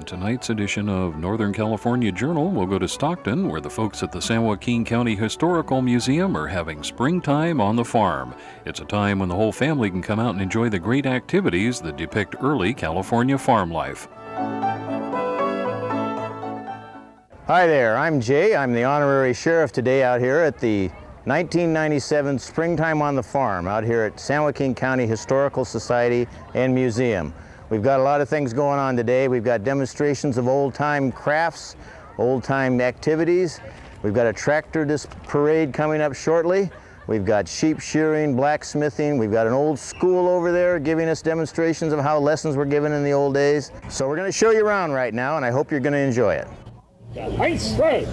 tonight's edition of Northern California Journal, we'll go to Stockton, where the folks at the San Joaquin County Historical Museum are having springtime on the farm. It's a time when the whole family can come out and enjoy the great activities that depict early California farm life. Hi there, I'm Jay. I'm the honorary sheriff today out here at the 1997 Springtime on the Farm out here at San Joaquin County Historical Society and Museum. We've got a lot of things going on today. We've got demonstrations of old-time crafts, old-time activities. We've got a tractor parade coming up shortly. We've got sheep shearing, blacksmithing. We've got an old school over there giving us demonstrations of how lessons were given in the old days. So we're going to show you around right now, and I hope you're going to enjoy it. Nice way.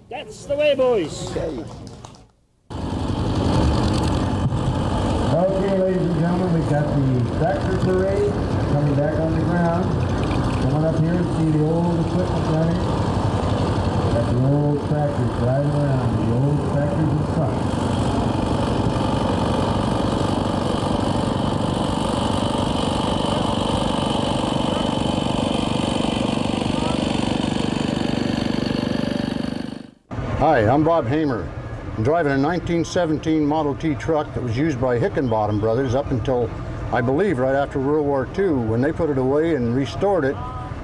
That's the way, boys. Okay. Okay, ladies and gentlemen, we've got the tractor parade coming back on the ground. Come on up here and see the old equipment running. Got the old tractors driving around, the old tractors and trucks. Hi, I'm Bob Hamer. I'm driving a 1917 Model T truck that was used by Hickenbottom Brothers up until, I believe, right after World War II, when they put it away and restored it,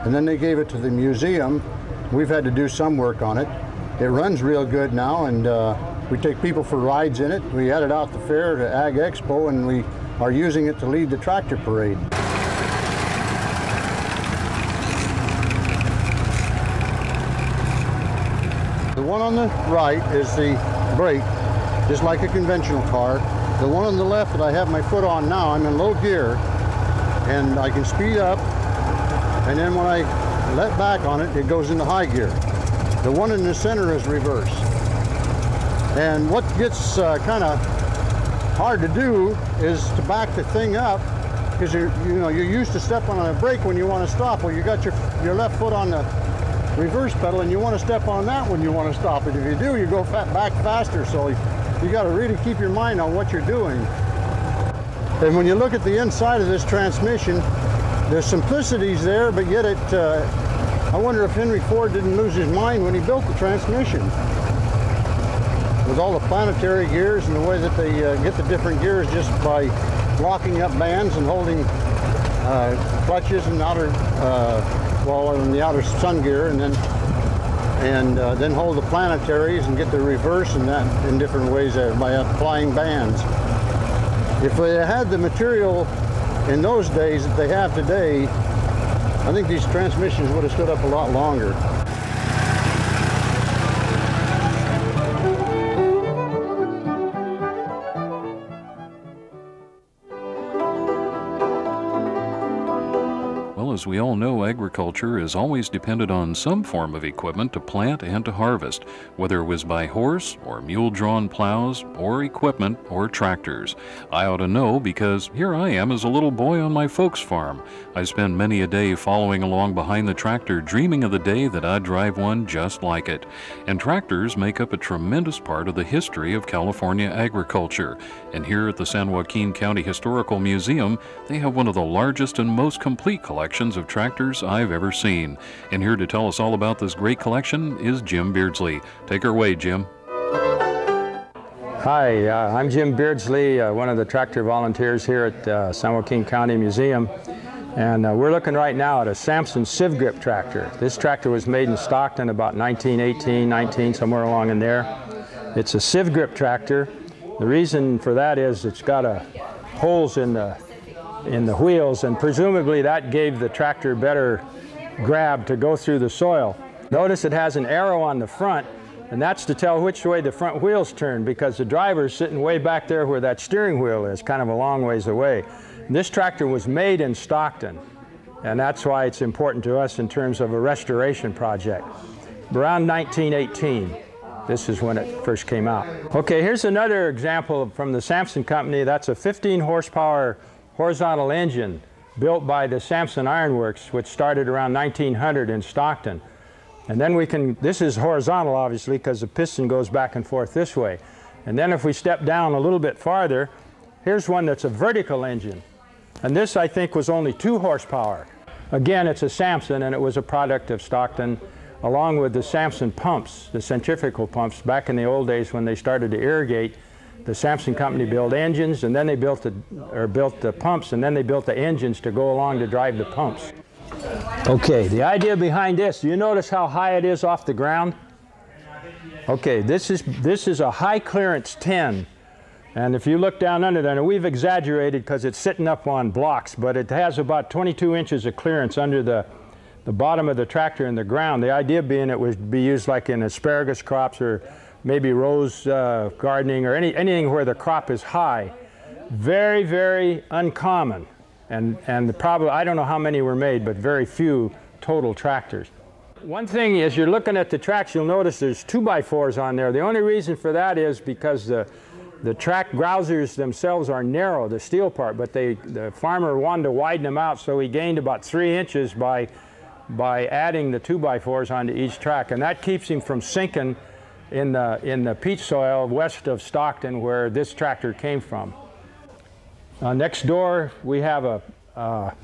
and then they gave it to the museum. We've had to do some work on it. It runs real good now, and we take people for rides in it. We had it out the fair to Ag Expo, and we are using it to lead the tractor parade. The one on the right is the brake, just like a conventional car. The one on the left that I have my foot on now, I'm in low gear, and I can speed up, and then when I let back on it, it goes into high gear. The one in the center is reverse. And what gets kind of hard to do is to back the thing up, because you're used to step on a brake when you want to stop. Well, you got your left foot on the reverse pedal, and you want to step on that when you want to stop it. If you do, you go back faster. So you got to really keep your mind on what you're doing. And when you look at the inside of this transmission, there's simplicities there, but yet I wonder if Henry Ford didn't lose his mind when he built the transmission. With all the planetary gears and the way that they get the different gears just by locking up bands and holding clutches and outer in the outer sun gear, and then hold the planetaries and get the reverse and that in different ways by applying bands. If they had the material in those days that they have today, I think these transmissions would have stood up a lot longer. As we all know, agriculture is always dependent on some form of equipment to plant and to harvest, whether it was by horse or mule-drawn plows or equipment or tractors. I ought to know because here I am as a little boy on my folks' farm. I spend many a day following along behind the tractor, dreaming of the day that I'd drive one just like it. And tractors make up a tremendous part of the history of California agriculture. And here at the San Joaquin County Historical Museum, they have one of the largest and most complete collections collections of tractors I've ever seen. And here to tell us all about this great collection is Jim Beardsley. Take her away, Jim. Hi, I'm Jim Beardsley, one of the tractor volunteers here at San Joaquin County Museum. And we're looking right now at a Samson Civ Grip tractor. This tractor was made in Stockton about 1918, 19, somewhere along in there. It's a Civ Grip tractor. The reason for that is it's got holes in the wheels, and presumably that gave the tractor better grab to go through the soil. Notice it has an arrow on the front, and that's to tell which way the front wheels turn, because the driver's sitting way back there where that steering wheel is, kind of a long ways away. And this tractor was made in Stockton, and that's why it's important to us in terms of a restoration project. Around 1918, this is when it first came out. Okay, here's another example from the Samson Company. That's a 15 horsepower horizontal engine built by the Samson Iron Works, which started around 1900 in Stockton. And then this is horizontal obviously because the piston goes back and forth this way. And then if we step down a little bit farther, here's one that's a vertical engine. And this I think was only 2 horsepower. Again, it's a Samson, and it was a product of Stockton, along with the Samson pumps, the centrifugal pumps. Back in the old days when they started to irrigate, the Samson Company built engines, and then they built the pumps, and then they built the engines to go along to drive the pumps. Okay, the idea behind this, do you notice how high it is off the ground? Okay, this is a high clearance 10, and if you look down under there, and we've exaggerated because it's sitting up on blocks, but it has about 22 inches of clearance under the bottom of the tractor in the ground. The idea being it would be used like in asparagus crops or maybe rose gardening or anything where the crop is high. Very, very uncommon. And probably, I don't know how many were made, but very few total tractors. One thing is, you're looking at the tracks, you'll notice there's 2x4s on there. The only reason for that is because the track grousers themselves are narrow, the steel part, but the farmer wanted to widen them out, so he gained about 3 inches by adding the 2x4s onto each track, and that keeps him from sinking in the peat soil west of Stockton, where this tractor came from. Next door, we have a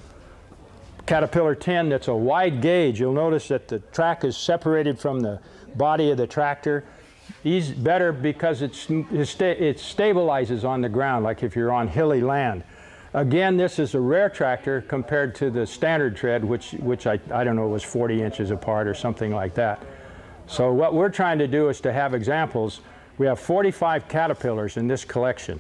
Caterpillar 10 that's a wide gauge. You'll notice that the track is separated from the body of the tractor. He's better because it stabilizes on the ground, like if you're on hilly land. Again, this is a rare tractor compared to the standard tread, which I don't know, was 40 inches apart or something like that. So what we're trying to do is to have examples. We have 45 Caterpillars in this collection.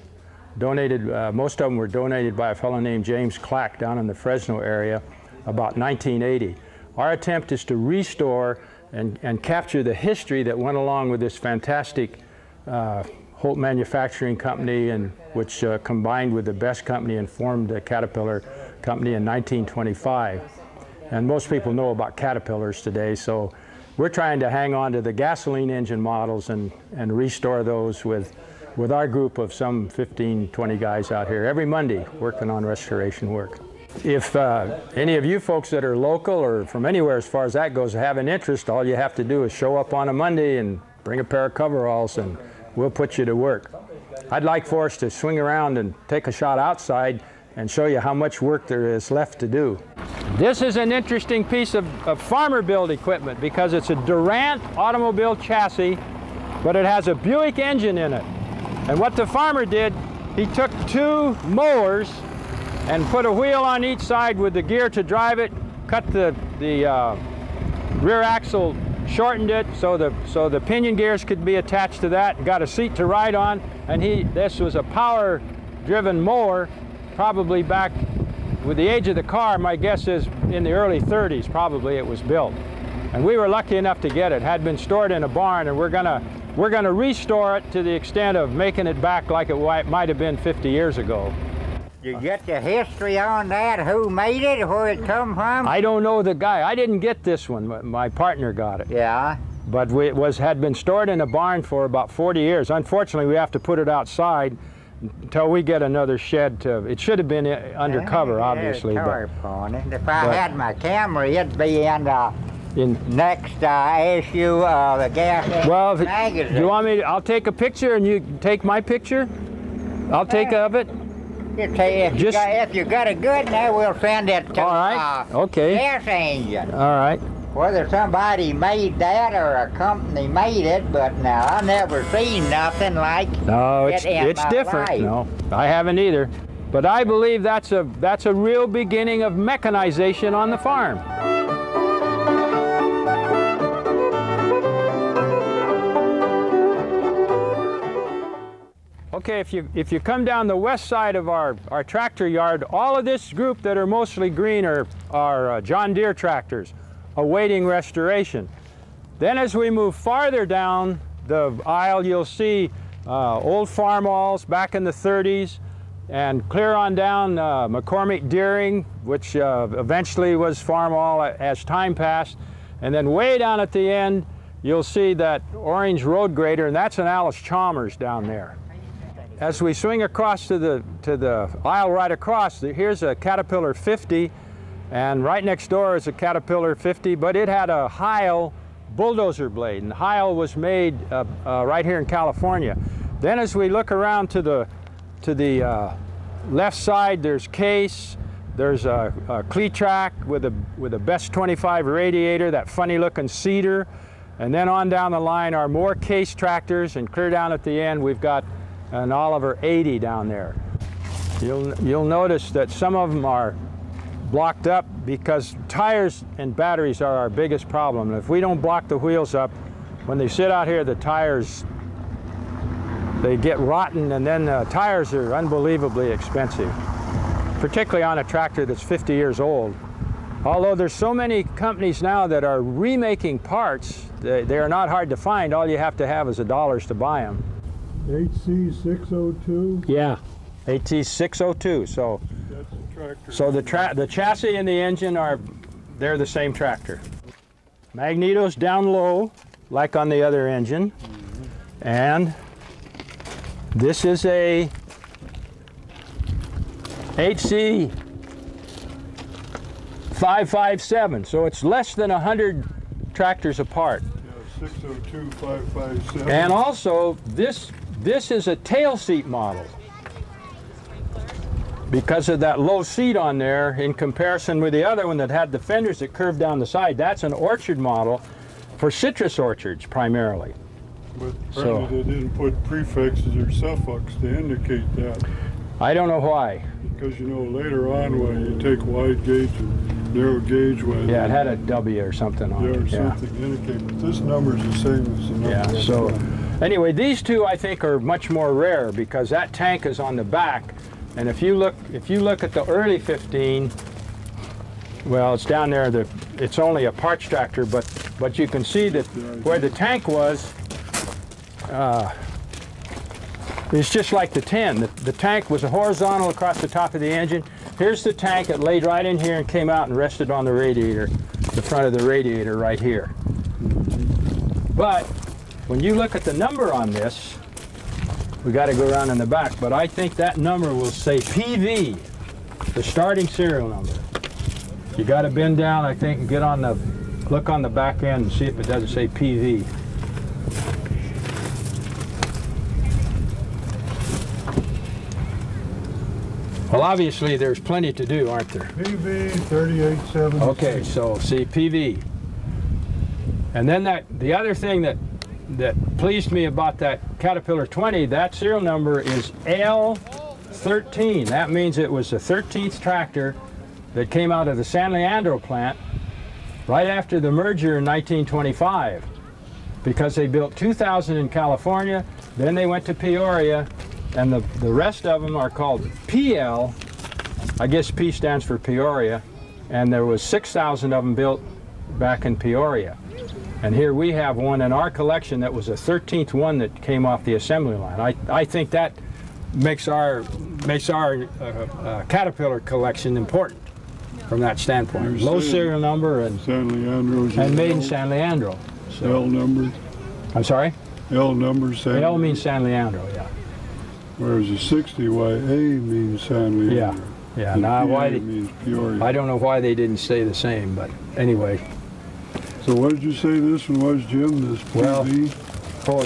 Donated, most of them were donated by a fellow named James Clack down in the Fresno area about 1980. Our attempt is to restore and capture the history that went along with this fantastic Holt Manufacturing Company, and which combined with the Best Company and formed the Caterpillar Company in 1925. And most people know about Caterpillars today, so we're trying to hang on to the gasoline engine models and restore those with our group of some 15, 20 guys out here every Monday working on restoration work. If any of you folks that are local or from anywhere as far as that goes have an interest, all you have to do is show up on a Monday and bring a pair of coveralls and we'll put you to work. I'd like for us to swing around and take a shot outside and show you how much work there is left to do. This is an interesting piece of farmer build equipment because it's a Durant automobile chassis, but it has a Buick engine in it. And what the farmer did, he took 2 mowers and put a wheel on each side with the gear to drive it, cut the rear axle, shortened it so the pinion gears could be attached to that, got a seat to ride on, and this was a power-driven mower, probably back with the age of the car, my guess is in the early 30s probably it was built. And we were lucky enough to get it. It had been stored in a barn, and we're gonna restore it to the extent of making it back like it might have been 50 years ago. You get the history on that, who made it, where it come from? I don't know the guy. I didn't get this one. My partner got it. Yeah. But it had been stored in a barn for about 40 years. Unfortunately, we have to put it outside until we get another shed to, it should have been under cover, obviously. If I had my camera, it'd be in next issue of the Gas Magazine. Do you want me to, I'll take a picture and you take my picture? I'll take of it. If you got a good one, we'll send it to All right. Okay. gas engine. All right. Whether somebody made that or a company made it, but now I never seen nothing like No, it in it's my different. life. No, I haven't either. But I believe that's a real beginning of mechanization on the farm. Okay, if you come down the west side of our tractor yard, all of this group that are mostly green are John Deere tractors awaiting restoration. Then as we move farther down the aisle, you'll see old Farmalls back in the 30s, and clear on down McCormick Deering, which eventually was Farmall as time passed. And then way down at the end, you'll see that orange road grader, and that's an Allis-Chalmers down there. As we swing across to the aisle right across, here's a Caterpillar 50, and right next door is a Caterpillar 50, but it had a Heil bulldozer blade, and Heil was made right here in California. Then as we look around to the left side, there's Case, there's a Cletrac with a Best 25 radiator, that funny looking cedar, and then on down the line are more Case tractors, and clear down at the end we've got an Oliver 80 down there. You'll notice that some of them are blocked up because tires and batteries are our biggest problem. If we don't block the wheels up, when they sit out here, the tires, they get rotten, and then the tires are unbelievably expensive, particularly on a tractor that's 50 years old. Although there's so many companies now that are remaking parts, they are not hard to find. All you have to have is the dollars to buy them. HC602? Yeah, AT602. So That's the tractor. So the chassis and the engine they're the same tractor. Magneto's down low, like on the other engine. And this is a HC 557, so it's less than 100 tractors apart. Yeah, 602557. And also, this is a tail seat model because of that low seat on there in comparison with the other one that had the fenders that curved down the side. That's an orchard model for citrus orchards primarily. But apparently they didn't put prefixes or suffix to indicate that. I don't know why. Because you know later on when you take wide gauge and narrow gauge, when Yeah, it had a W or something on there it. or Yeah. something to indicate. But this number's the same as the number. Yeah, on the so front. anyway, these two I think are much more rare because that tank is on the back, and if you look at the early 15, well, it's down there. It's only a parts tractor, but you can see that where the tank was, it's just like the 10. The tank was horizontal across the top of the engine. Here's the tank. It laid right in here and came out and rested on the radiator, the front of the radiator right here. But when you look at the number on this, we got to go around in the back, but I think that number will say PV, the starting serial number. You got to bend down, I think, and look on the back end and see if it doesn't say PV. Well, obviously there's plenty to do, aren't there? PV 3876. Okay, so see PV. And then the other thing that pleased me about that Caterpillar 20, that serial number is L13. That means it was the 13th tractor that came out of the San Leandro plant right after the merger in 1925, because they built 2,000 in California, then they went to Peoria, and the rest of them are called PL. I guess P stands for Peoria, and there was 6,000 of them built back in Peoria. And here we have one in our collection that was a 13th one that came off the assembly line. I think that makes our Caterpillar collection important from that standpoint. Low serial number and San Leandro's made in San Leandro. So, L numbers. I'm sorry? L numbers. L means San Leandro, yeah. Whereas the 60YA means San Leandro. Yeah, yeah. And Now, PA means Peoria. I don't know why they didn't stay the same, but anyway. So what did you say this one was, Jim? This PV? Well, for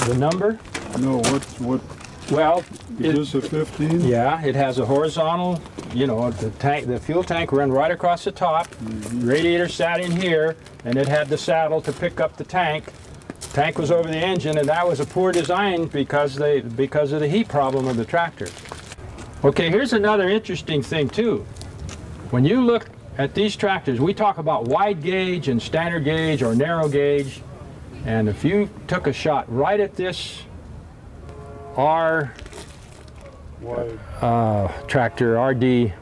the number, No, what Well, Is this a 15? yeah, it has a horizontal, you know, the fuel tank ran right across the top. Radiator sat in here, and it had the saddle to pick up the tank. Tank was over the engine, and that was a poor design because of the heat problem of the tractor. Okay, here's another interesting thing too. When you look at these tractors, we talk about wide gauge and standard gauge or narrow gauge, and if you took a shot right at this tractor, RD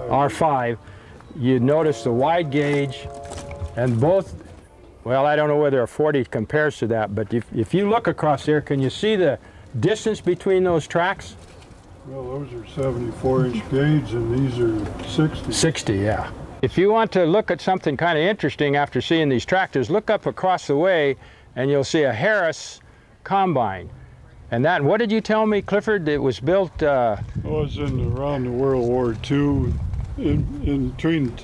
R5, you'd notice the wide gauge, and both, well, I don't know whether a 40 compares to that, but if you look across there, can you see the distance between those tracks? Well, those are 74-inch gauge, and these are 60. 60, yeah. If you want to look at something kind of interesting after seeing these tractors, look up across the way, and you'll see a Harris combine. And that, what did you tell me, Clifford? It was built... It was around the World War II, in between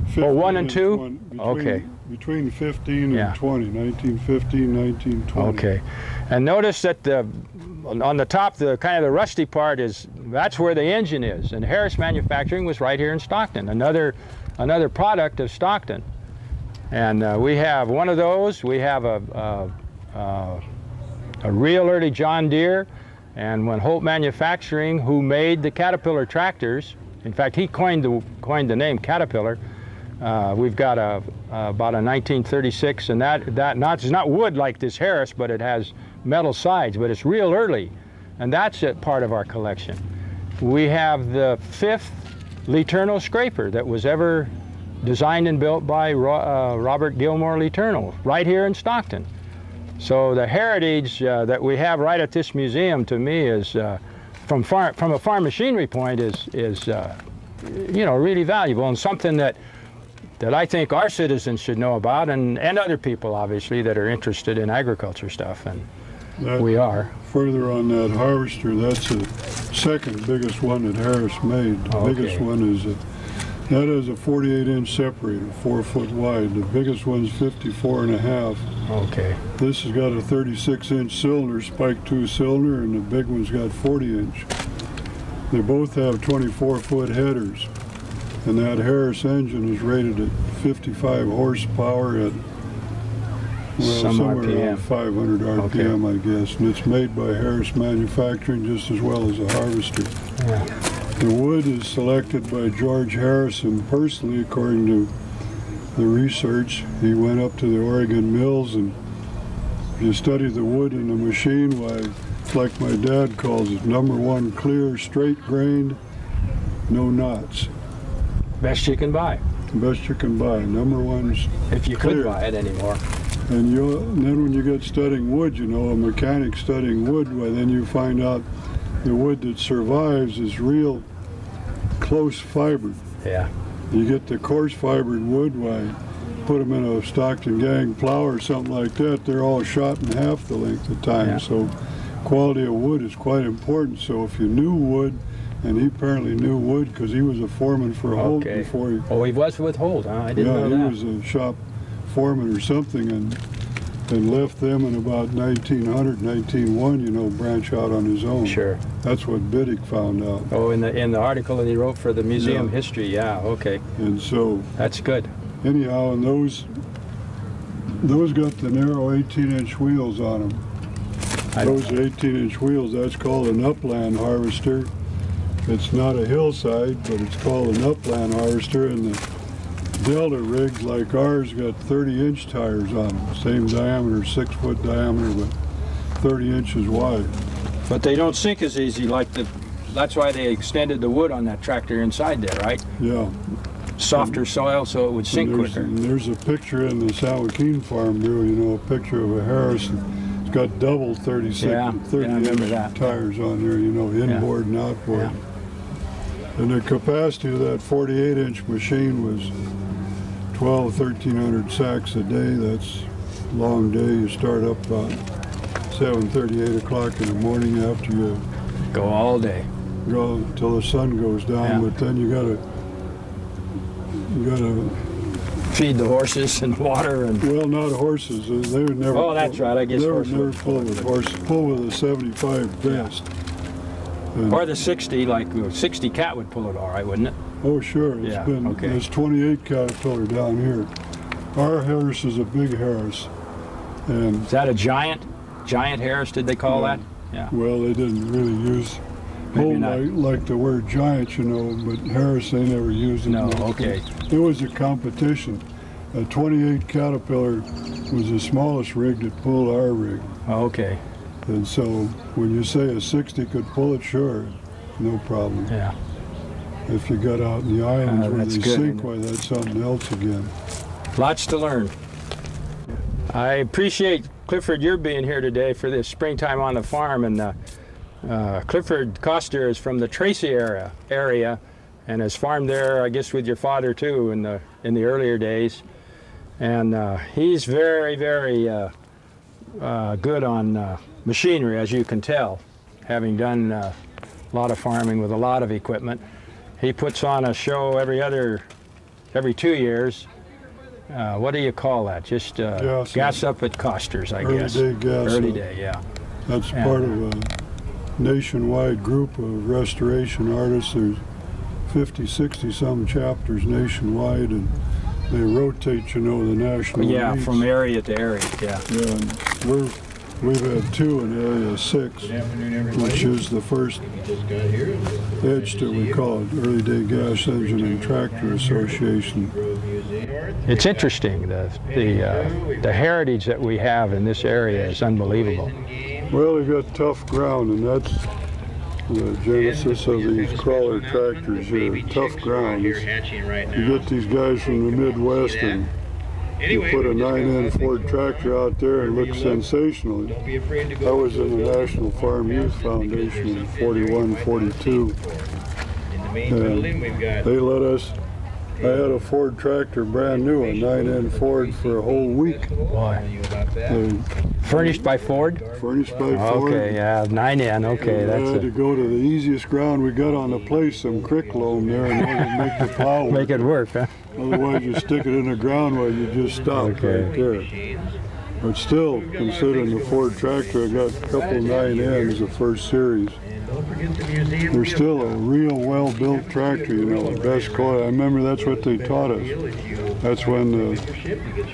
15 1 and 2? 20, Okay. Between 15 and 20, 1915, 1920. Okay. And notice that on the top, the kind of the rusty part that's where the engine is. And Harris Manufacturing was right here in Stockton, another product of Stockton. And we have one of those. We have a real early John Deere, and when Holt Manufacturing, who made the Caterpillar tractors, in fact he coined the name Caterpillar. We've got about a 1936, and it's not wood like this Harris, but it has metal sides, but it's real early, and that's part of our collection. We have the 5th Leturno scraper that was ever designed and built by Robert Gilmore Leturno, right here in Stockton. So the heritage that we have right at this museum, to me, is from a farm machinery point, is you know, really valuable, and something that I think our citizens should know about, and other people, obviously, that are interested in agriculture stuff, and we are. Further on that harvester, that's the second biggest one that Harris made. The biggest one is that is a 48-inch separator, 4 foot wide. The biggest one's 54.5. Okay. This has got a 36-inch cylinder, spiked 2-cylinder, and the big one's got 40-inch. They both have 24-foot headers, and that Harris engine is rated at 55 horsepower at somewhere around 500 RPM, I guess. And it's made by Harris Manufacturing just as well as a harvester. Yeah. The wood is selected by George Harrison personally, according to the research. He went up to the Oregon mills, and if you study the wood in the machine, why, it's like my dad calls it, #1 clear, straight grained, no knots. Best you can buy. Best you can buy. #1's if you clear. could buy it anymore. And then when you get studying wood, you know, a mechanic studying wood, well, then you find out the wood that survives is real close fibered. Yeah. You get the coarse fibered wood, why, put them in a Stockton gang plow or something like that, they're all shot in half the length of time. Yeah. So quality of wood is quite important. So if you knew wood, and he apparently knew wood because he was a foreman for Holt before he... Oh, he was with Holt, huh? I didn't know that. Yeah, he was a shop foreman or something, and left them in about 1900, 1901, you know, branch out on his own. Sure. That's what Biddick found out. Oh, in the article that he wrote for the museum history, yeah, okay. And so... That's good. Anyhow, and those got the narrow 18-inch wheels on them. Those 18-inch wheels, that's called an upland harvester. It's not a hillside, but it's called an upland harvester, and the Delta rigs like ours got 30-inch tires on them. Same diameter, 6-foot diameter, but 30 inches wide. But they don't sink as easy like that's why they extended the wood on that tractor inside there, right? Yeah. Softer soil so it would sink quicker. And there's a picture in the San Joaquin Farm Bureau, you know, a picture of a Harris. It's got double 30-inch tires on there, you know, inboard and outboard. Yeah. And the capacity of that 48-inch machine was 1,300 sacks a day. That's a long day. You start up about 7:30, 8 o'clock in the morning after you go all day. Go till the sun goes down, but then you gotta feed the horses and water and... Well, not horses. They were never... Oh, that's right. I guess they were horses. Never pull with horses. Pull with a 75 best. Or the 60, like 60 Cat would pull it all right, wouldn't it? Oh, sure. There's 28 Caterpillar down here. Our Harris is a big Harris. And is that a giant Harris, did they call that? Yeah. Well, they didn't really use like the word giant, you know, but Harris, they never used it. No, okay. It was a competition. A 28 Caterpillar was the smallest rig that pulled our rig. Okay. And so when you say a 60 could pull it, sure, no problem. Yeah. If you got out in the islands where they good, sink, why, that's something else again. Lots to learn. I appreciate, Clifford, your being here today for this Springtime on the Farm. And Clifford Coster is from the Tracy area and has farmed there, I guess, with your father too in the earlier days. And he's very, very good on machinery, as you can tell, having done a lot of farming with a lot of equipment. He puts on a show every 2 years. What do you call that? Just gas up at Coster's, I guess. Early day gas. Early day, yeah. That's part of a nationwide group of restoration artists. There's 50, 60 some chapters nationwide, and they rotate, you know, the national meets. From area to area, yeah. Yeah, and we've had 2 in Area 6, which is the first EDGT, we call it, Early Day Gas Engine and Tractor Association. It's interesting, the heritage that we have in this area is unbelievable. Well, we've got tough ground, and that's the genesis of these crawler tractors here. Tough ground. You get these guys from the Midwest, and you put a 9N Ford tractor out there and it looks sensational. I was in the National Farm Youth Foundation in 41, 42. And they let us, I had a Ford tractor, brand new, a 9N Ford, for a whole week. Why? Furnished by Ford? Furnished by Ford. Okay, yeah, 9N, okay. I had to go to the easiest ground we got on the place, some crick loam there, in order to make the plow work. Make it work, huh? Otherwise you stick it in the ground while you just stop right there. But still, considering the Ford tractor, I got a couple 9Ns, the first series. They're still a real well-built tractor, you know, the best quality. I remember that's what they taught us. That's when the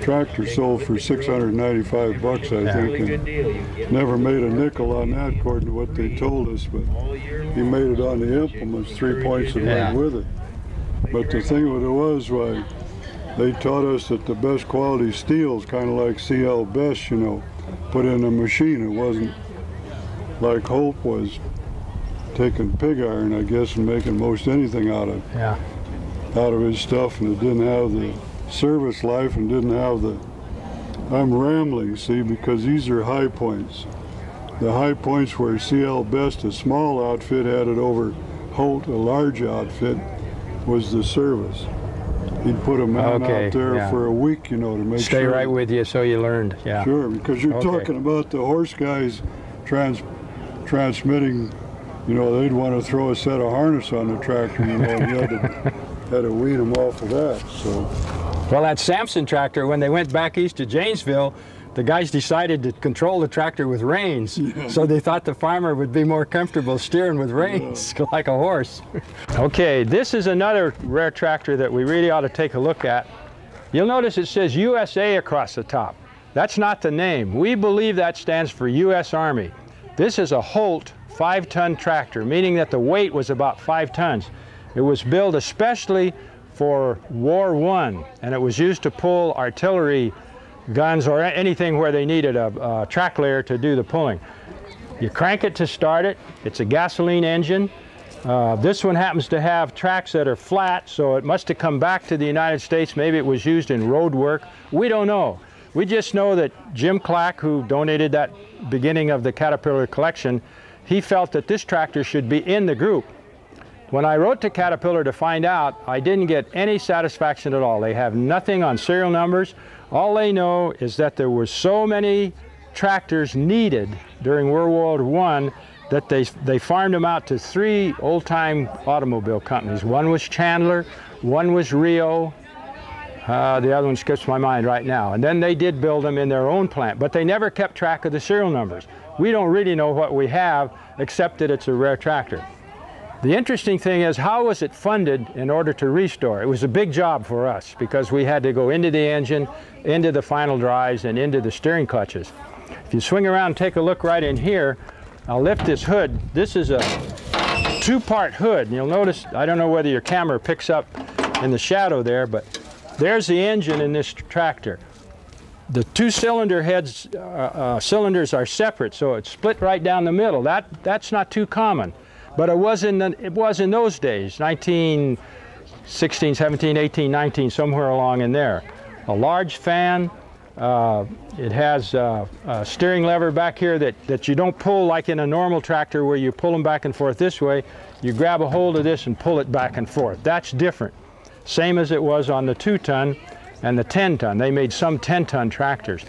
tractor sold for $695, I think, and never made a nickel on that according to what they told us, but he made it on the implements, 3 points and went with it. But the thing with it was, why, they taught us that the best quality steel's kind of like CL Best, you know, put in a machine. It wasn't like Holt was taking pig iron, I guess, and making most anything out of his stuff, and it didn't have the service life and didn't have the, I'm rambling, see, because these are high points. The high points where CL Best, a small outfit, had it over Holt, a large outfit, was the service. He'd put a man out there for a week, you know, to make sure. Stay right with you so you learned, yeah. Sure, because you're talking about the horse guys transmitting, you know, they'd want to throw a set of harness on the tractor, you know, and you had to wean them off of that, so. Well, that Sampson tractor, when they went back east to Janesville, the guys decided to control the tractor with reins. So they thought the farmer would be more comfortable steering with reins, like a horse. Okay, this is another rare tractor that we really ought to take a look at. You'll notice it says USA across the top. That's not the name. We believe that stands for U.S. Army. This is a Holt 5-ton tractor, meaning that the weight was about 5 tons. It was built especially for War I, and it was used to pull artillery guns or anything where they needed a track layer to do the pulling. You crank it to start it. It's a gasoline engine. This one happens to have tracks that are flat, so it must have come back to the United States. Maybe it was used in road work. We don't know. We just know that Jim Clack, who donated that beginning of the Caterpillar collection, he felt that this tractor should be in the group. When I wrote to Caterpillar to find out, I didn't get any satisfaction at all. They have nothing on serial numbers. All they know is that there were so many tractors needed during World War I that they farmed them out to 3 old-time automobile companies. One was Chandler, one was Rio, the other one skips my mind right now. And then they did build them in their own plant, but they never kept track of the serial numbers. we don't really know what we have, except that it's a rare tractor. The interesting thing is, how was it funded in order to restore? It was a big job for us because we had to go into the engine, into the final drives, and into the steering clutches. If you swing around and take a look right in here, I'll lift this hood. This is a two-part hood. And you'll notice, I don't know whether your camera picks up in the shadow there, but there's the engine in this tractor. The two cylinder heads, cylinders are separate, so it's split right down the middle. That's not too common. But it was in those days, 1916, 17, 18, 19, somewhere along in there. A large fan. It has a steering lever back here that you don't pull like in a normal tractor where you pull them back and forth this way. You grab a hold of this and pull it back and forth. That's different. Same as it was on the 2-ton and the 10-ton. They made some 10-ton tractors.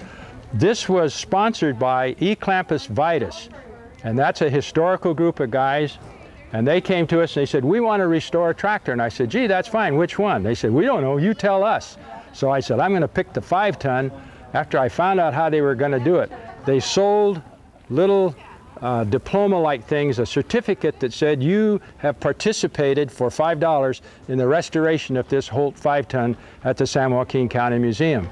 This was sponsored by Eclampus Vitus, and that's a historical group of guys. And they came to us and they said, we want to restore a tractor. And I said, gee, that's fine. Which one? They said, we don't know. You tell us. So I said, I'm going to pick the 5-ton. After I found out how they were going to do it, they sold little diploma-like things, a certificate that said you have participated for $5 in the restoration of this Holt 5-ton at the San Joaquin County Museum.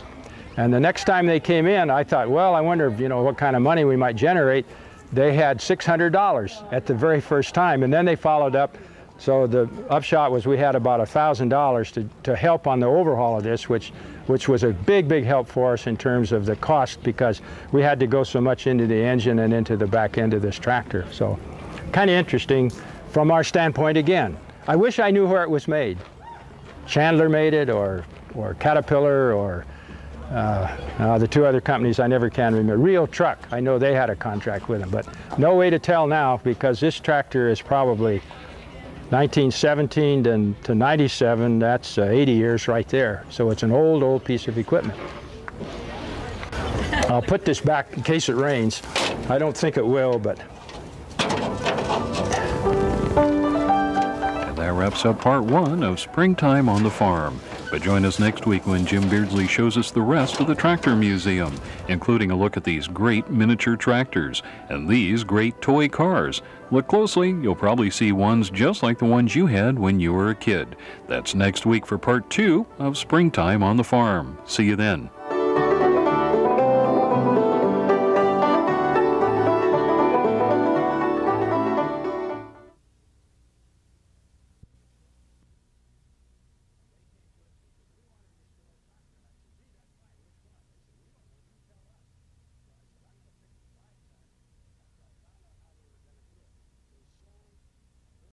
And the next time they came in, I thought, well, I wonder, what kind of money we might generate. They had $600 at the very first time, and then they followed up. So the upshot was we had about $1,000 to help on the overhaul of this, which was a big, big help for us in terms of the cost, because we had to go so much into the engine and into the back end of this tractor. So kind of interesting from our standpoint again. I wish I knew where it was made. Chandler made it, or Caterpillar, or the two other companies I never can remember. Rio Truck, I know they had a contract with them, but no way to tell now, because this tractor is probably 1917 to 97, that's 80 years right there. So it's an old piece of equipment. I'll put this back in case it rains. I don't think it will, but... And that wraps up part 1 of Springtime on the Farm. But join us next week when Jim Beardsley shows us the rest of the Tractor Museum, including a look at these great miniature tractors and these great toy cars. Look closely, you'll probably see ones just like the ones you had when you were a kid. That's next week for part 2 of Springtime on the Farm. See you then.